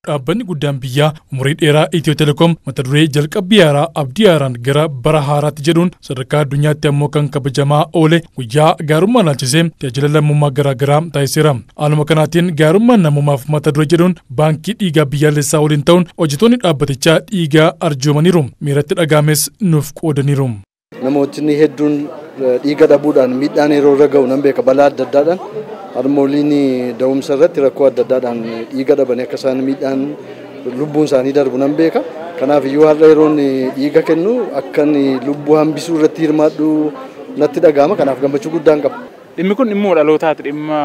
dhaabbanni guddaan biyyaa umurii dheeraa Itiyoo Telekoom mata duree jalqabbii haaraa abdii haaraan gara bara haaraatti jedhuun sadarkaa addunyaatti ammoo kan kabajamaa oole guyyaa gaarummaa laalchisee tajaajila lammummaa garaagaraa taasiseera. Haaluma kanaatiin gaarummaan namummaaf mata duree jedhuun baankii dhiigaa biyyaalessaa waliin ta'uun hojjettoonni dhaabbatichaa dhiigaa arjoomaniiru. Miiratti dhagaames nuuf qoodaniiru. Namootni hedduun dhiiga dhabuudhaan miidhaan yeroo irra ga'u nan beeka balaa adda addaadhaan harmooliin da'umsa irratti rakkoo adda addaadhaan dhiiga dhabanii akka isaan miidhaan lubbuun isaanii darbu nan beeka. Kanaaf iyyuu har'a yeroon dhiiga kennu akkan lubbuu hambisuu irratti hirmaadhu natti dhaga'ama. Kanaaf gammachuu guddaan qaba. Dhimmi kun dhimma dhalootaati, dhimma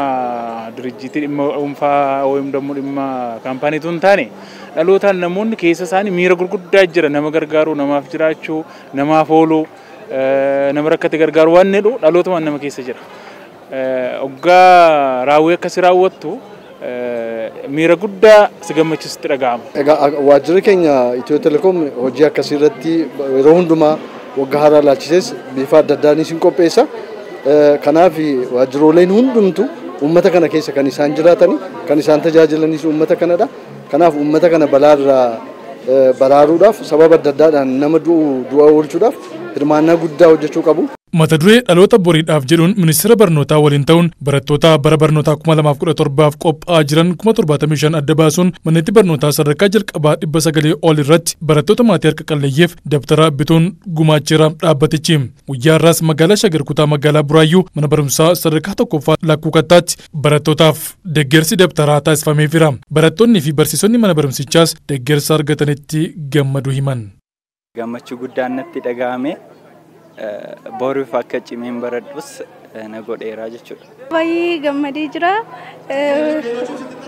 dirijjiitii, dhimma dhuunfaa yookiin dhimma kaampaaniitu hin taane dhalootaan namoonni keessa isaanii miira gurguddaa jira. Nama gargaaruu, namaaf jiraachuu, namaaf ooluu, nama rakkate gargaaru waan jedhu dhaloota nama keessa jira. Oggaa raawwii akkasii raawwattu miira guddaa si gammachiisutti dhaga'ama. Egaa waajjirri keenya Itiyoo Telekoom hojii akkasii irratti yeroo hundumaa waggaa haaraa laalchisees bifa adda addaanis ni qopheessa. Kanaaf waajjirooleen hundumtu uummata kana keessa kan isaan jiraatanii kan isaan tajaajilanis uummata kanadha. Kanaaf uummata kana balaarraa baraaruudhaaf sababa adda addaadhaan nama du'a oolchuudhaaf hirmaannaa guddaa hojjechuu qabu. Mata duree dhaloota boriidhaaf jedhuun ministeera barnootaa waliin ta'uun barattoota bara barnootaa 2017 qophaa'aa jiran 75 adda baasuun manneetti barnootaa sadarkaa jalqabaa 900 ol irratti barattoota maatii harka qalleeyyiif dabtara bituun gumaacheera dhaabbatichi. Guyyaa irraas magaalaa Shagar kutaa magaalaa Buraayyuu mana barumsaa sadarkaa tokkoffaa Lakkuu Kattaatti barattootaaf deeggarsi dabtaraa taasifameefira. Barattoonni fi barsiisonni mana barumsichaas deeggarsa argatanitti gammadu himan. Gammachuu guddaan natti dhaga'ame. Boruuf akka cimeen baradhus na godheera jechuudha. Baay'ee gammadee jira.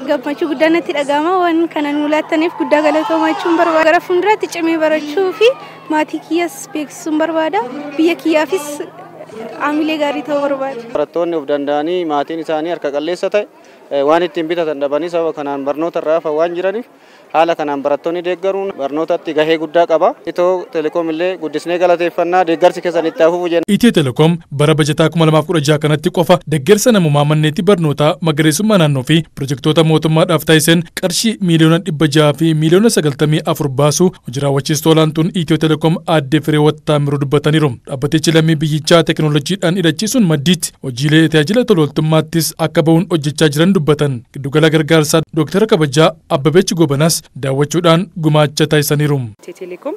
Gammachuu guddaan natti dhaga'ama. Waan kana nu laattaniif guddaa galatoomachuun barbaada. Gara fuulduraatti cimee barachuu fi maatii kiyyaas beeksisuun barbaada. Biyya kiyyaafis aamilee gaarii ta'uu barbaada. Barattoonni of danda'anii maatiin isaanii harka qalleessa ta'e waan ittiin bitatan dhabanii sababa kanaan barnoota irraa hafan waan jiraniif haala kanaan barattoonni deeggaruun barnootatti gahee guddaa qaba. Itiyoo Telekoom illee guddisnee galateeffannaa deeggarsi keessan itti hafuuf jenna. Itiyoo Telekoom bara bajataa 2016 kanatti qofa deeggarsa namummaa manneetti barnootaa magariisummaa naannoo fi pirojektoota mootummaadhaaf taasiseen qarshii miiliyoona 600 fi miiliyoona 94 baasuu hojii raawwachiistuu olaantuun Itiyoo Telekoom aadde Fireewoot Taamiruu dubbataniiru. Dhaabbatichi lammii biyyichaa teekinooloojiidhaan hidhachiisuun maddiitti hojiilee tajaajila tola ooltummaattis akka bahuun hojjechaa jiran dubbatan. Giddugala gargaarsaa Dooktara Kabajaa Abbabeech Gobanas daawwachuudhaan gumaacha taasisaniiru. ቴሌኮም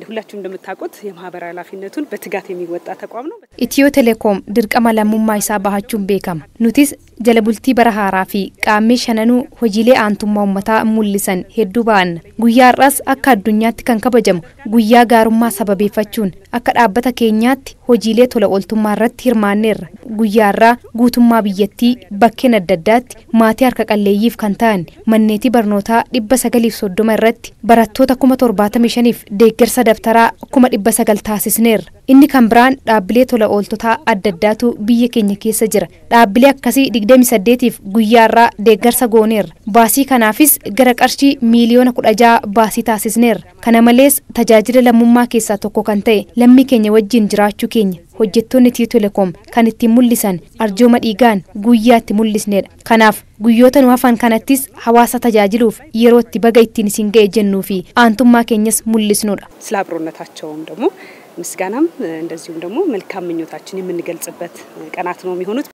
ሁላችሁም እንደምታውቁት የማህበራዊ ኃላፊነቱን በትጋት የሚወጣ ተቋም ነው። Itiyoo Telekoom dirqama lammummaa isaa bahachuun beekama. Nutis jala bultii bara haaraa fi qaamni shananuu hojiilee aantummaa uummataa mul'isan hedduu ba'an. Guyyaa har'aas akka addunyaatti kan kabajamu guyyaa gaarummaa sababeeffachuun akka dhaabbata keenyaatti hojiilee tola ooltummaa irratti hirmaanneerra. Guyyaa har'aa guutummaa biyyattii bakkeen adda addaatti maatii harka qalleeyyiif kan ta'an manneetii barnootaa 930 irratti barattoota 75,000f deeggarsa dabtaraa 900 taasisneerra. Inni kan biraan dhaabbilee tola ooltotaa adda addaatu biyya keenya keessa jira. Dhaabbilee akkasii 28f guyyaa irraa deeggarsa gooneerra. Baasii kanaafis gara qarshii miiliyoona 16 baasii taasisneerra. Kana malees tajaajila lammummaa keessaa tokko kan ta'e lammii keenya wajjin jiraachuu keenya hojjettoonni Itiyoo Telekoom kan ittiin mul'isan arjooma dhiigaan guyyaa itti mul'isnedha. Kanaaf guyyoota nu hafan kanattis hawaasa tajaajiluuf yeroo itti baga ittiin isin ga'e jennuu fi aantummaa keenyas mul'isnudha. ስለ አብሮነታቸውም ደግሞ ምስጋናም እንደዚሁም ደግሞ መልካም ምኞታችን የምንገልጽበት ቀናት ነው የሚሆኑት።